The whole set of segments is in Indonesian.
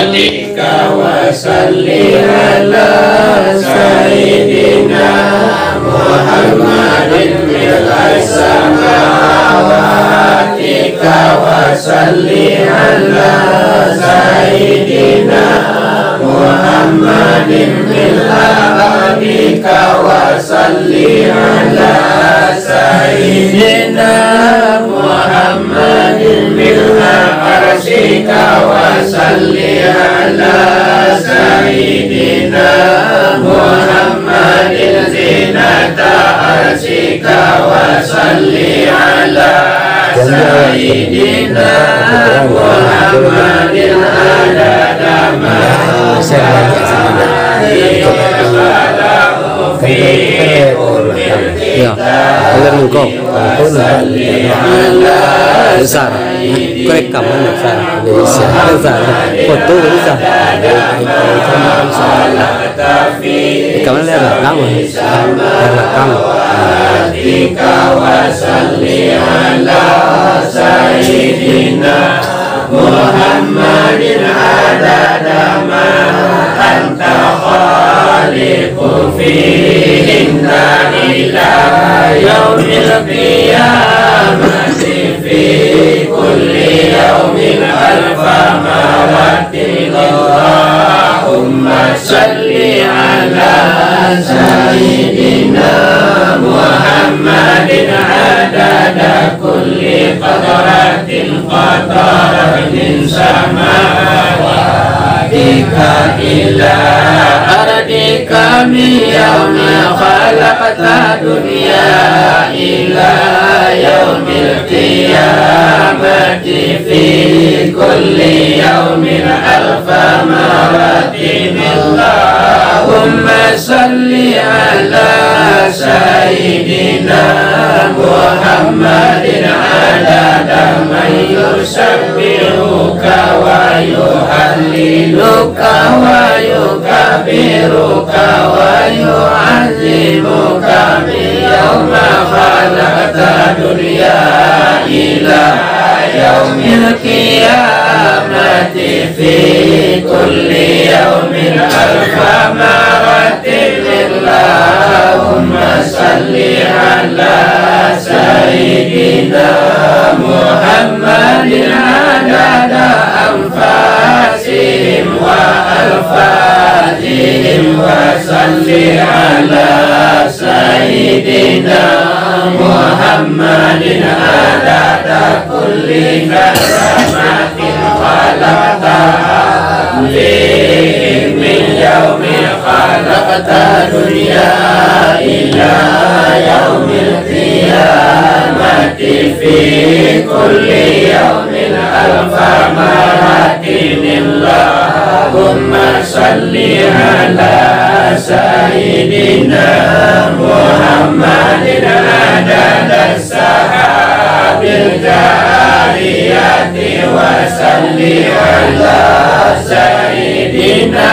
Salatika wa salli ala Sayyidina Muhammadin mil'as samawatika wa salli ala Sayyidina Muhammadin mil'adika wa salli ala Sayyidina Muhammadin mil'arsika wa salli ala Sayyidina Muhammadin zinata arsika wa salli ala Sayyidina Muhammadin adada ma ya, kalian engkau besar, rekam besar, besar, foto besar, kamu lihat rekam, rekam. Muhammadin adada ma anta khaliqu fihinna ila yaumil qiyamati fi kulli yaumin alfa maratin Allahumma salli ala Sayyidina Muhammadin adada kulli qadratin qadara min samawatika ila ardika min yaumi khalaqta dunya ila yaumil qiyamati fi kulli yaumin alfa maratin Allahumma salli ala Sayyidina Muhammadin adada man yusabbihuka wa yuhalliluka wa yukabiruka wa yu'azzimuka min yawma khalaqta dunya ila yaumil qiyamati fi kulli yaumin alfa maratin Allahumma salli ala Sayyidina Muhammadin adada anfasihim wa alfatihim wa salli ala Sayyidina Muhammadin adada kulli karamatin khalaqtaha fihim min yaumi khalaqta dunya ila yaumil qiyamati fi kulli yaumin alfa maratin Allahumma salli ala Sayyidina Muhammadin adada sahabil jariyati wa salli ala Sayyidina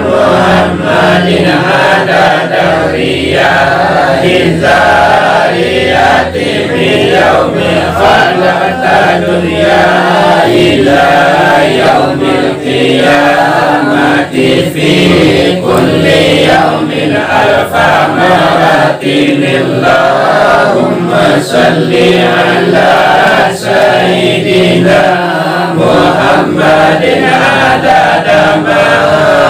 Muhammadin adada riyahi zariyati min yaumi khalaqta dunya ila yaumil qiyamati fi kulli yaumin alfa maratin Allahumma salli ala Sayyidina Muhammadin adada ma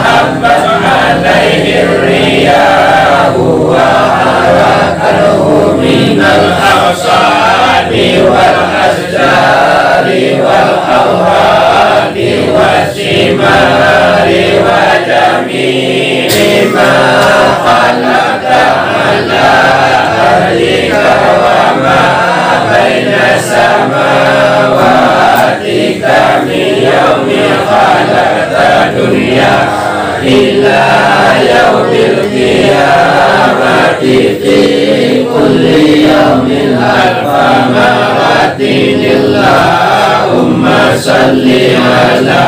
habbat alaihi riyahu wa harakahu minal awsani wal asjari wal awradi wa simari wa jamili ma khalaqta ala ahlika wa ma baina samawatika min yaumi khalaqta dunya ila yaumil qiyamati fi kulli yaumin alfa maratin Allahumma salli ala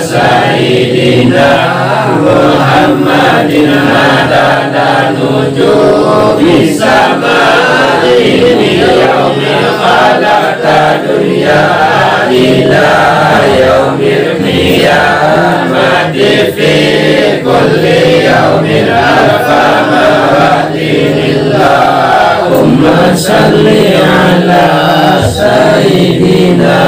Sayyidina Muhammadin adada nujumi samai min yaumi khalaqta dunya ila yaumil qiyamati fi kulli yawmin alfa maratin Allahumma salli ala sayyidina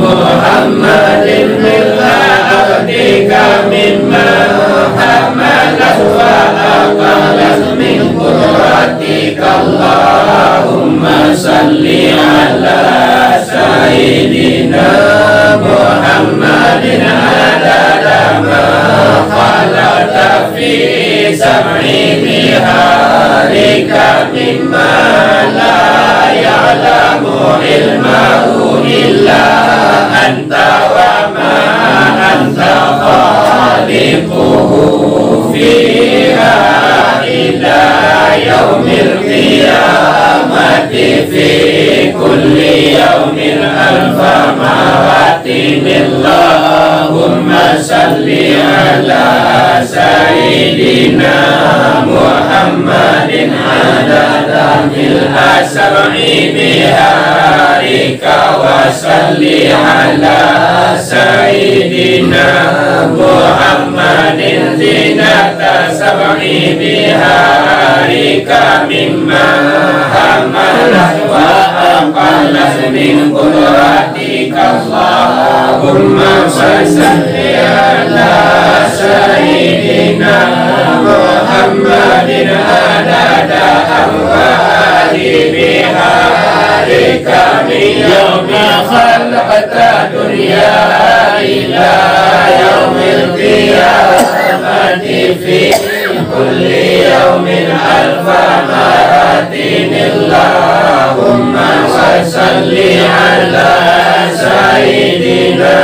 Muhammadin min abdika mimma hamalat wa aqalat min qudratika Allahumma salli ala sayyidina Muhammadin adada ma khalaqta fi sab'i biharika mimma la ya'lamu ilmahu illa anta wa ma anta khaliquhu fiha ila yaumil qiyamati fi kulli yaumin alfa maratin Allahumma salli ala sayyidina Muhammadin adada mil sab'i biharika wa salli ala sayyidina Muhammadin zinata sab'i biharika mimma hamalat wa aqalat min qudratika Allahumma salli ala sayyidina Muhammadin adada amwali biharika min yawmi khalaqta dunya ila yaumil qiyamati fi kulli yawmin alfa maratin Allahumma salli ala sayyidina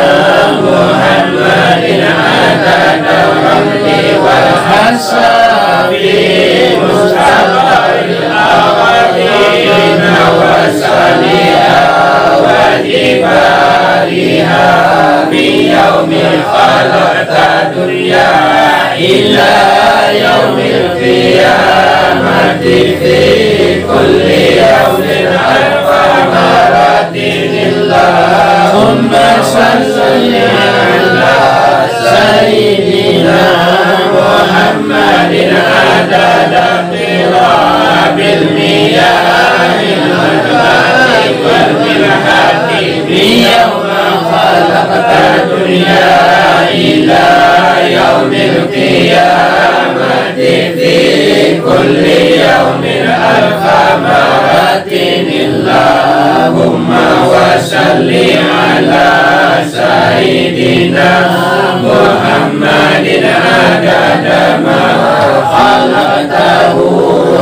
Muhammadin adada ramli wal hasabi mustaqbalil awalina wa saliha wa jibariha min yawmin khalaqta dunya ila yaumil qiyamati fi kulli yawmin alfa maratin Allahumma salli ala sayyidina Muhammadin adada qirabil miyahil majmati wal milhati yawma khalaqta dunya ila yaumil qiyamati fi kulli yawmin alfa maratin Allahumma wa salli ala sayyidina Muhammadin adada ma khalaqtahu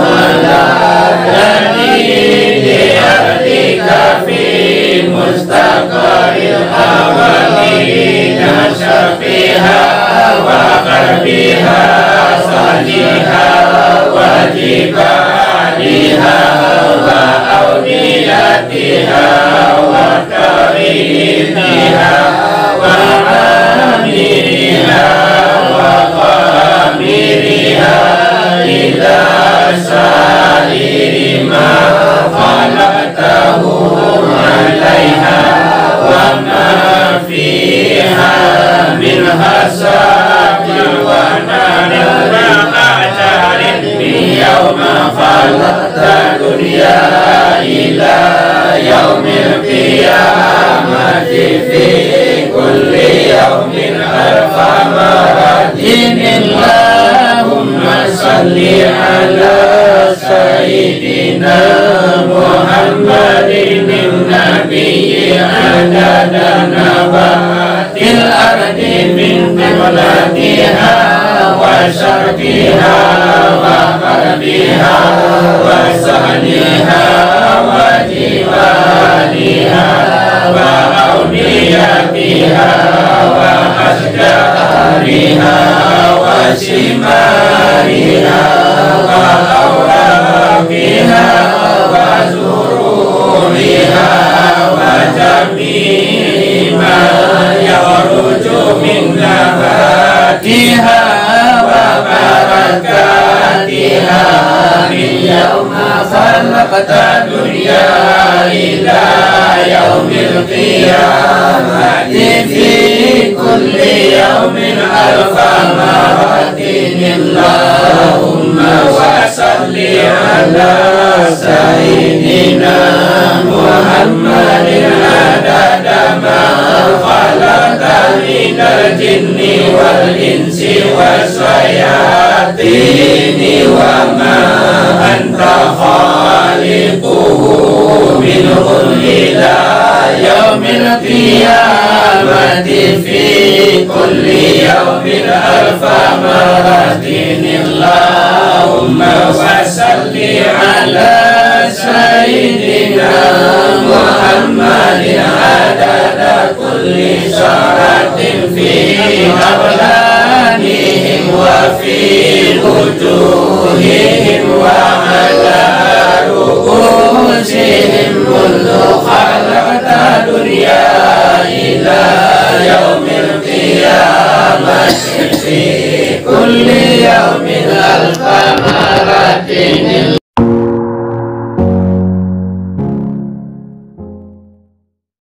ala jadidika fi mustaqaril awalina syafiha wa qarbiha saliha wa jibaliha wa awdiyatiha wa karimiha wa amiriha wa qamiriha ila sairi ma khalaqtahu alaiha wa ma fiha min hasabin wa narin wa ajarin yawma khalaqta dunya ila yaumil qiyamati fi kulli yawmin alfa maratin Allahumma salli ala sayyidina Muhammadin nabiyyi adada nabatil ardi min qiblatiha wa syarqiha wa gharbiha wa sahliha wa jibaliha wa awdiyatiha wa asjariha wa simariha wa awraqiha wa zuruhiha wa jami'i ma yakhruju min nabatiha wa barakatiha min yawma khalaqta dunya ila yaumil qiyamati fi kulli يوم ألف مرة اللهم وصل على سيدنا محمد عدد ما خلق من الجن والإنس والشياطين وما أنت خالقه منهم إلى يوم القيامة في كل يوم ألف مرة اللهم وصل على سيدنا محمد عدد كل شرط في أبدانهم وفي وجوههم وعلى رؤوسهم منذ خلقت دنيا إلى يوم القيامة في كل يوم ألف مرة